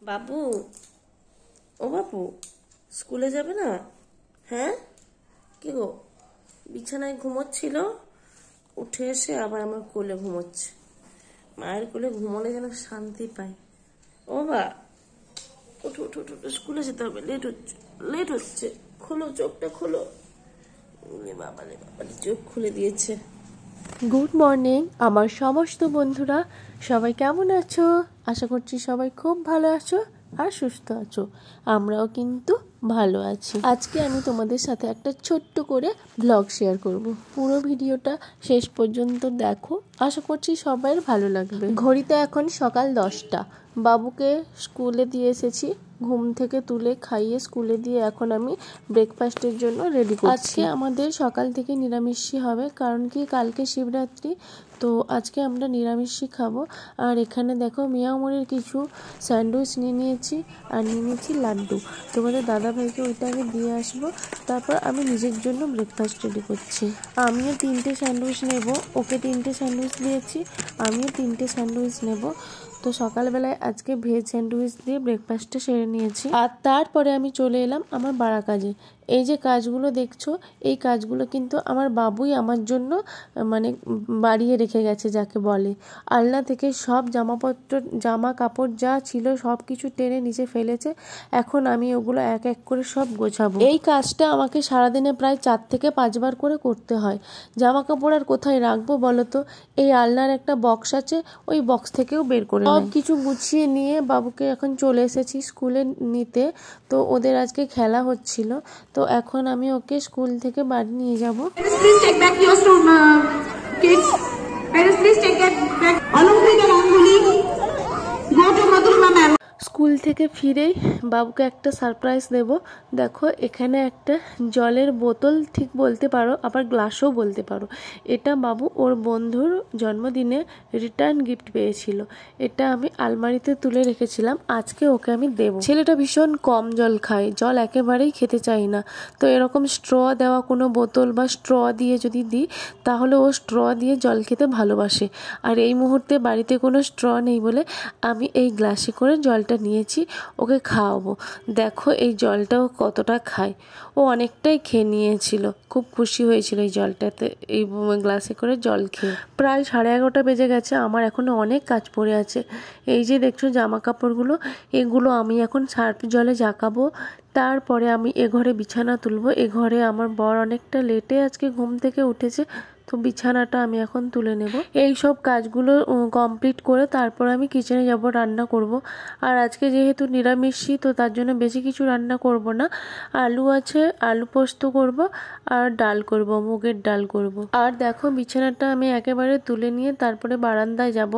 বাবু, ও বাবু, স্কুলে যাবে না? হ্যাঁ, কি গো, বিছানায় ঘুমোচ্ছিল, উঠে এসে আবার আমার কোলে ঘুমোচ্ছে। মায়ের কোলে ঘুমোলে যেন শান্তি পায়। ও বা, উঠো উঠো উঠো, স্কুলে যেতে হবে, লেট হচ্ছে। খোলো, চোখটা খোলো। বাবা রে বাবা, চোখ খুলে দিয়েছে। গুড মর্নিং আমার সমস্ত বন্ধুরা, সবাই কেমন আছো? আশা করছি সবাই খুব ভালো আছো আর সুস্থ আছো। আমরাও কিন্তু ভালো আছি। আজকে আমি তোমাদের সাথে একটা ছোট্ট করে ব্লগ শেয়ার করব। পুরো ভিডিওটা শেষ পর্যন্ত দেখো, আশা করছি সবার ভালো লাগবে। ঘড়িতে এখন সকাল 10টা। বাবুকে স্কুলে দিয়ে এসেছি, ঘুম থেকে তুলে খাইয়ে স্কুলে দিয়ে এখন আমি ব্রেকফাস্টের জন্য রেডি করছি। আজকে আমাদের সকাল থেকে নিরামিষই হবে, কারণ কি কালকে শিবরাত্রি, তো আজকে আমরা নিরামিষই খাবো। আর এখানে দেখো মিয়ামরের কিছু স্যান্ডউইচ নিয়ে নিয়েছি, আর নিয়ে নিয়েছি লাড্ডু। তোমাদের দাদাভাইকে ওইটা আগে দিয়ে আসবো, তারপর আমি নিজের জন্য ব্রেকফাস্ট রেডি করছি। আমিও 3টে স্যান্ডউইচ নেব, ওকে 3টে স্যান্ডউইচ দিয়েছি, আমিও 3টে স্যান্ডউইচ নেব। তো সকালবেলায় আজকে ভেজ স্যান্ডউইচ দিয়ে ব্রেকফাস্টটা সেরে নিয়েছি। আর তারপরে আমি চলে এলাম আমার বাড়া কাজে। এই যে কাজগুলো দেখছো, এই কাজগুলো কিন্তু আমার বাবুই আমার জন্য মানে বাড়িয়ে রেখে গেছে যাকে বলে। আলনা থেকে সব জামা কাপড় যা ছিল সব কিছু টেনে নিচে ফেলেছে। এখন আমি ওগুলো এক এক করে সব গোছাবো। এই কাজটা আমাকে সারাদিনে প্রায় 4 থেকে 5 বার করে করতে হয়। জামা কাপড় আর কোথায় রাখবো বলো তো? এই আলনার একটা বক্স আছে, ওই বক্স থেকেও বের করে সব কিছু গুছিয়ে নিয়ে বাবুকে এখন চলে এসেছি স্কুলে নিতে। তো ওদের আজকে খেলা হচ্ছিল, তো এখন আমি ওকে স্কুল থেকে বাড়ি নিয়ে যাব। Please take back your kids. Parents, please take that back. Along with the Rangoli, go to Madhurima ma'am. School থেকে ফিরেই বাবুকে একটা সারপ্রাইজ দেব। দেখো এখানে একটা জলের বোতল ঠিক বলতে পারো, আবার গ্লাসও বলতে পারো। এটা বাবু ওর বন্ধুর জন্মদিনে রিটার্ন গিফট পেয়েছিল। এটা আমি আলমারিতে তুলে রেখেছিলাম, আজকে ওকে আমি দেব। ছেলেটা ভীষণ কম জল খায়, জল একেবারেই খেতে চাই না। তো এরকম স্ট্র দেওয়া কোনো বোতল বা স্ট্র দিয়ে যদি দিই, তাহলে ও স্ট্র দিয়ে জল খেতে ভালোবাসে। আর এই মুহূর্তে বাড়িতে কোনো স্ট্র নেই বলে আমি এই গ্লাসে করে জলটা নিয়েছি, ওকে খাওয়াবো। দেখো এই জলটাও কতটা খায়, ও অনেকটাই খেয়ে নিয়েছিল, খুব খুশি হয়েছিল এই জলটাতে, এই গ্লাসে করে জল খেয়ে। প্রায় 11:30 বেজে গেছে, আমার এখনো অনেক কাজ পড়ে আছে। এই যে দেখছো জামা কাপড়গুলো, এগুলো আমি এখন সার্ফ জলে জাকাবো। তারপরে আমি এ ঘরে বিছানা তুলবো। এ ঘরে আমার বর অনেকটা লেটে আজকে ঘুম থেকে উঠেছে, তো বিছানাটা আমি এখন তুলে নেব। এই সব কাজগুলো কমপ্লিট করে তারপর আমি কিচেনে যাব, রান্না করব। আর আজকে যেহেতু নিরামিষই, তো তার জন্য বেশি কিছু রান্না করব না। আলু আছে, আলু পোস্ত করব, আর ডাল করব, মুগের ডাল করব। আর দেখো বিছানাটা আমি একেবারে তুলে নিয়ে তারপরে বারান্দায় যাব।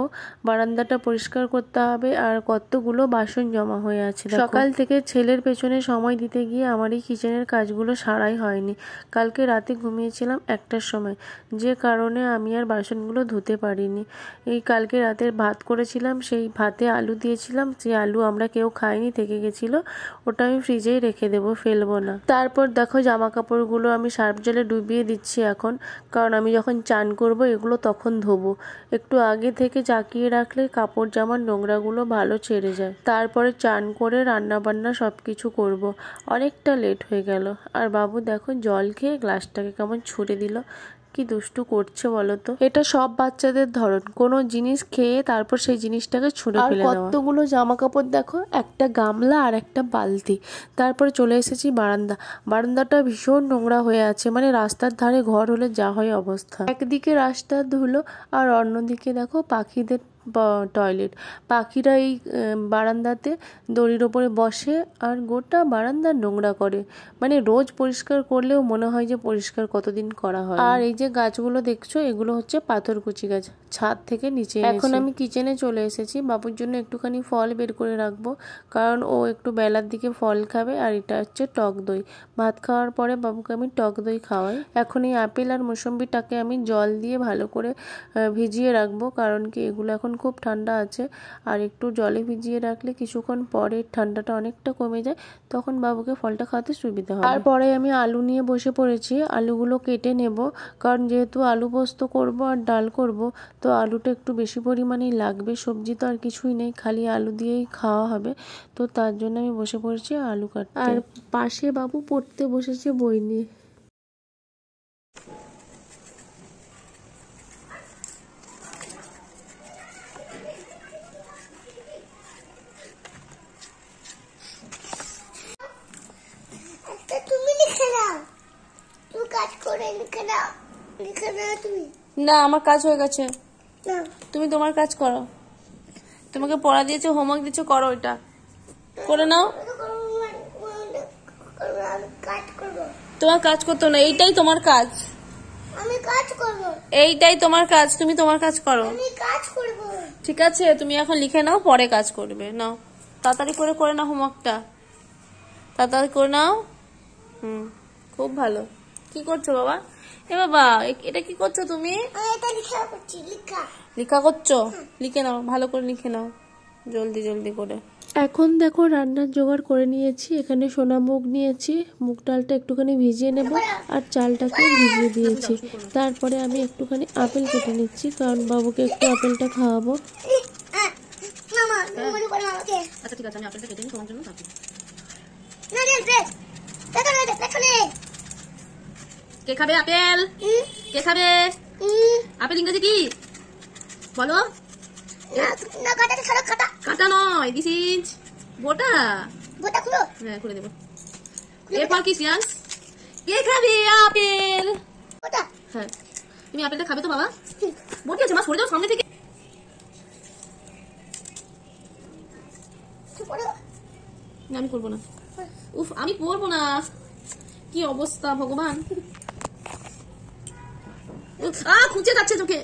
বারান্দাটা পরিষ্কার করতে হবে, আর কতগুলো বাসন জমা হয়ে আছে। সকাল থেকে ছেলের পেছনে সময় দিতে গিয়ে আমার এই কিচেনের কাজগুলো সারাই হয়নি। কালকে রাতে ঘুমিয়েছিলাম 1টার সময়, যে কারণে আমি আর বাসনগুলো ধুতে পারিনি। এই কালকে রাতের ভাত করেছিলাম, সেই ভাতে আলু দিয়েছিলাম, সেই আলু আমরা কেউ খাইনি, থেকে গেছিলো। ওটা আমি ফ্রিজেই রেখে দেবো, ফেলবো না। তারপর দেখো জামা কাপড়গুলো আমি সার্ফ জলে ডুবিয়ে দিচ্ছি এখন, কারণ আমি যখন চান করব এগুলো তখন ধোবো। একটু আগে থেকে চাকিয়ে রাখলে কাপড় জামার নোংরাগুলো ভালো ছেড়ে যায়। তারপরে চান করে রান্না বান্না সব কিছু করব। অনেকটা লেট হয়ে গেল। আর বাবু দেখো জল খেয়ে গ্লাসটাকে কেমন ছুঁড়ে দিল, কি দুষ্টু করছে বলো তো? এটা সব বাচ্চাদের ধরন, কোনো জিনিস খেয়ে তারপর সেই জিনিসটাকে ছুঁড়ে ফেলে দেওয়া। কতগুলো জামা কাপড় দেখো, একটা গামলা আর একটা বালতি। তারপরে চলে এসেছি বারান্দাটা ভীষণ নোংরা হয়ে আছে, মানে রাস্তার ধারে ঘর হলে যা হয় অবস্থা। একদিকে রাস্তা ধুলো, আর অন্যদিকে দেখো পাখিদের টয়লেট। পাখিরা এই বারান্দাতে দড়ির ওপরে বসে আর গোটা বারান্দা নোংরা করে, মানে রোজ পরিষ্কার করলেও মনে হয় যে পরিষ্কার কতদিন করা হয়। আর এই যে গাছগুলো দেখছো, এগুলো হচ্ছে পাথরকুচি গাছ, ছাদ থেকে নিচে। এখন আমি কিচেনে চলে এসেছি, বাবুর জন্য একটুখানি ফল বের করে রাখবো, কারণ ও একটু বেলার দিকে ফল খাবে। আর এটা হচ্ছে টক দই, ভাত খাওয়ার পরে বাবুকে আমি টক দই খাওয়াই। এখন এই আপেল আর মৌসম্বিটাকে আমি জল দিয়ে ভালো করে ভিজিয়ে রাখবো, কারণ কি এগুলো এখন খুব ঠান্ডা আছে, আর একটু জলে ভিজিয়ে রাখলে কিছুক্ষণ পরে ঠান্ডাটা অনেকটা কমে যায়, তখন বাবুকে ফলটা খাওয়াতে সুবিধা হবে। তারপরে আমি আলু নিয়ে বসে পড়েছি, আলুগুলো কেটে নেব, কারণ যেহেতু আলু পোস্ত করব আর ডাল করব, তো আলুটা একটু বেশি পরিমাণেই লাগবে। সবজি তো আর কিছুই নেই, খালি আলু দিয়েই খাওয়া হবে, তো তার জন্য আমি বসে পড়েছি আলু কাটতে। আর পাশে বাবু পড়তে বসেছে বই নিয়ে। না, আমার কাজ হয়ে গেছে, তুমি তোমার কাজ করো। তোমাকে পড়া দিয়েছে, হোমওয়ার্ক দিয়েছে, করো, এটা করে নাও। তোমার কাজ করতো না, এইটাই তোমার কাজ। এইটাই তোমার কাজ, তুমি তোমার কাজ করো। ঠিক আছে, তুমি এখন লিখে নাও, পরে কাজ করবে। নাও, তাড়াতাড়ি করে নাও হোমওয়ার্কটা, তাড়াতাড়ি করে নাও। খুব ভালো। কি করছো বাবা? এ বাবা, এটা কি করছো তুমি? লেখা করছো? লিখে নাও, ভালো করে লিখে নাও, জলদি জলদি করে। এখন দেখো রান্নার জোগাড় করে নিয়েছি। এখানে সোনা মুগ নিয়েছি, মুগ ডালটা একটুখানি ভিজিয়ে নেব, আর চালটাকে ভিজিয়ে দিয়েছি। তারপরে আমি একটুখানি আপেল কেটে নিচ্ছি, কারণ বাবুকে একটু আপেলটা খাওয়াবো। আচ্ছা ঠিক আছে, আমি আপেলটা কেটে নিই তোমার জন্য। কে খাবে আপেল? কে খাবে আপেল? ইংরেজি কি বলো? কাটা নয়, দিস ইজ বোটা। হ্যাঁ, খুলে দেবো। এরপর কি সিয়ান্স? কে খাবে আপেল? হ্যাঁ, তুমি আপেলটা খাবে তো বাবা? বটি আছে, মা সরে যাও সামনে থেকে। না, আমি করবো না। উফ, আমি পড়বো না। কি অবস্থা ভগবান! খুঁজে যাচ্ছে চোখে।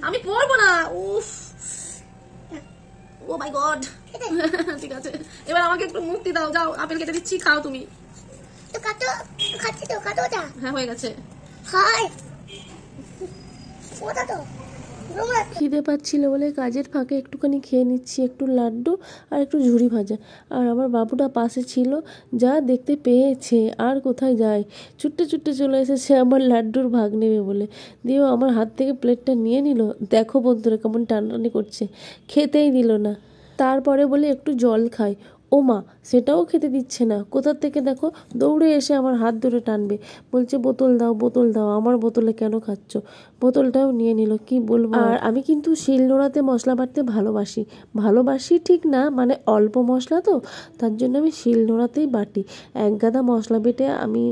আমি পড়বো না। উফ, ও মাই গড। ঠিক আছে, এবার আমাকে একটু মুক্তি দাও। যাও, আপেল কেটে দিচ্ছি, খাও তুমি। হ্যাঁ, হয়ে গেছে। খিদে পাচ্ছিল বলে কাজের ফাঁকে একটুখানি খেয়ে নিচ্ছি, একটু লাড্ডু আর একটু ঝুড়ি ভাজা। আর আমার বাবুটা পাশে ছিল, যা দেখতে পেয়েছে আর কোথায় যায়, ছুটতে ছুটতে চলে এসেছে আমার লাড্ডুর ভাগ নেবে বলে। দিয়েও আমার হাত থেকে প্লেটটা নিয়ে নিল। দেখো বন্ধুরা কেমন টানাটানি করছে, খেতেই দিল না। তারপরে বলে একটু জল খাই, ও মা, সেটাও খেতে দিচ্ছে না। কোথা থেকে দেখো দৌড়ে এসে আমার হাত ধরে টানবে, বলছে বোতল দাও, বোতল দাও। আমার বোতলে কেন খাচ্ছ? বোতলটাও নিয়ে নিল, কি বলবো। আর আমি কিন্তু শিলনোড়াতে মশলা বাটতে ভালোবাসি ঠিক না, মানে অল্প মশলা তো, তার জন্য আমি শিলনোড়াতেই বাটি। এক গাদা মশলা বেটে আমি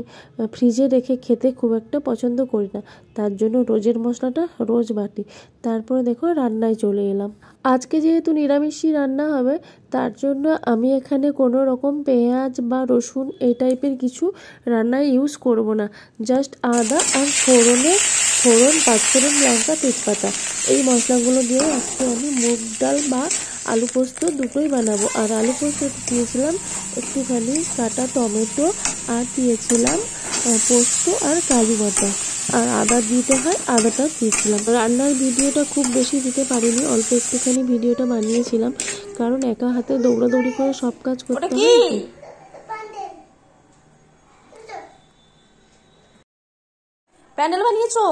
ফ্রিজে রেখে খেতে খুব একটা পছন্দ করি না, তার জন্য রোজের মশলাটা রোজ বাটি। তারপরে দেখো রান্নায় চলে এলাম। আজকে যেহেতু নিরামিষই রান্না হবে, তার জন্য আমি এখানে কোনো রকম পেঁয়াজ বা রসুন এই টাইপের কিছু রান্নায় ইউজ করব না। জাস্ট আদা আর ফোড়ন, পাঁচফোড়ন, লঙ্কা, তেজপাতা, এই মশলাগুলো দিয়ে আজকে আমি মুগ ডাল বা আলু পোস্ত দুটোই বানাবো। আর আলু পোস্ত দিয়েছিলাম একটুখানি কাটা টমেটো, আর দিয়েছিলাম পোস্ত আর কাজু বাটা, আর আদা দিতে হয়, আদাটাও দিয়েছিলাম। রান্নার ভিডিওটা খুব বেশি দিতে পারিনি, অল্প একটুখানি ভিডিওটা বানিয়েছিলাম, কারণ একা হাতে দৌড়াদৌড়ি করে সব কাজ করতে হয়। প্যান্ডেল বানিয়েছো?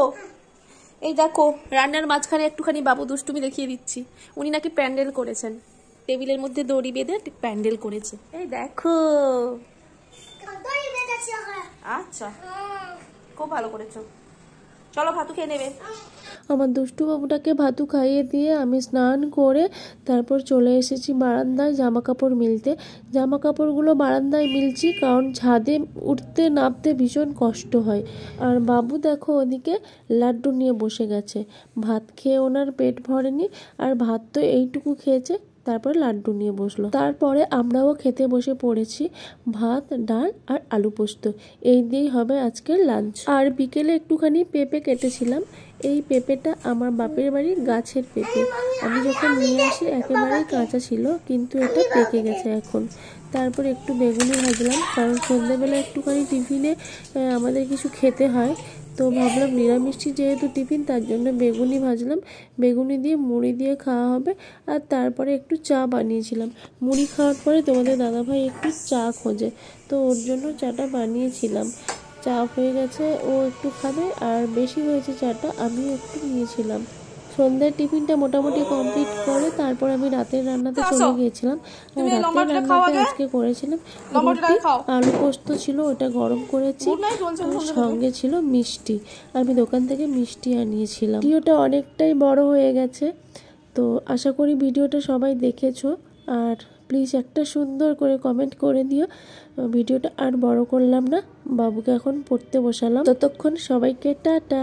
এই দেখো, রান্নার মাঝখানে একটুখানি বাবু দুষ্টুমি দেখিয়ে দিচ্ছি। উনি নাকি প্যান্ডেল করেছেন, টেবিলের মধ্যে দড়ি বেঁধে প্যান্ডেল করেছে। এই দেখো। আচ্ছা, খুব ভালো করেছো। চলো, ভাতু খেয়ে নেবে। আমার দুষ্টু বাবুটাকে ভাতু খাইয়ে দিয়ে আমি স্নান করে তারপর চলে এসেছি বারান্দায় জামা কাপড় মিলতে। জামা কাপড়গুলো বারান্দায় মিলছি, কারণ ছাদে উঠতে নামতে ভীষণ কষ্ট হয়। আর বাবু দেখো ওদিকে লাড্ডু নিয়ে বসে গেছে। ভাত খেয়ে ওনার পেট ভরেনি, আর ভাত তো এইটুকু খেয়েছে, তারপরে লাড্ডু নিয়ে বসলো। তারপরে আমরাও খেতে বসে পড়েছি, ভাত, ডাল আর আলু পোস্ত, এই দিয়েই হবে আজকের লাঞ্চ। আর বিকেলে একটুখানি পেঁপে কেটেছিলাম। এই পেঁপেটা আমার বাপের বাড়ির গাছের পেঁপে, আমি যখন নিয়ে আসি একেবারেই কাঁচা ছিল, কিন্তু এটা পেকে গেছে এখন। তারপর একটু বেগুনি ভাজলাম, কারণ সন্ধ্যেবেলা একটুখানি টিফিনে আমাদের কিছু খেতে হয়, তো ভাবলাম নিরামিষটি যেহেতু টিফিন, তার জন্য বেগুনি ভাজলাম, বেগুনি দিয়ে মুড়ি দিয়ে খাওয়া হবে। আর তারপরে একটু চা বানিয়েছিলাম। মুড়ি খাওয়ার পরে তোমাদের দাদাভাই একটু চা খোঁজে, তো ওর জন্য চাটা বানিয়েছিলাম। চা হয়ে গেছে, ও একটু খাবে, আর বেশি হয়েছে চাটা, আমিও একটু নিয়েছিলাম। সন্ধ্যার টিফিনটা মোটামুটি কমপ্লিট করে তারপর আমি রাতের রান্নাতে চলে গিয়েছিলাম। আর রাতের রান্নাতে আজকে করেছিলাম রুটি, আলু পোস্ত ছিল, ওটা গরম করেছি, আর সঙ্গে ছিল মিষ্টি। আমি দোকান থেকে মিষ্টি আনিয়েছিলাম। ভিডিওটা অনেকটাই বড় হয়ে গেছে, তো আশা করি ভিডিওটা সবাই দেখেছো। আর প্লিজ একটা সুন্দর করে কমেন্ট করে দিও। ভিডিওটা আর বড় করলাম না, বাবুকে এখন পড়তে বসালাম। ততক্ষণ সবাইকে টাটা।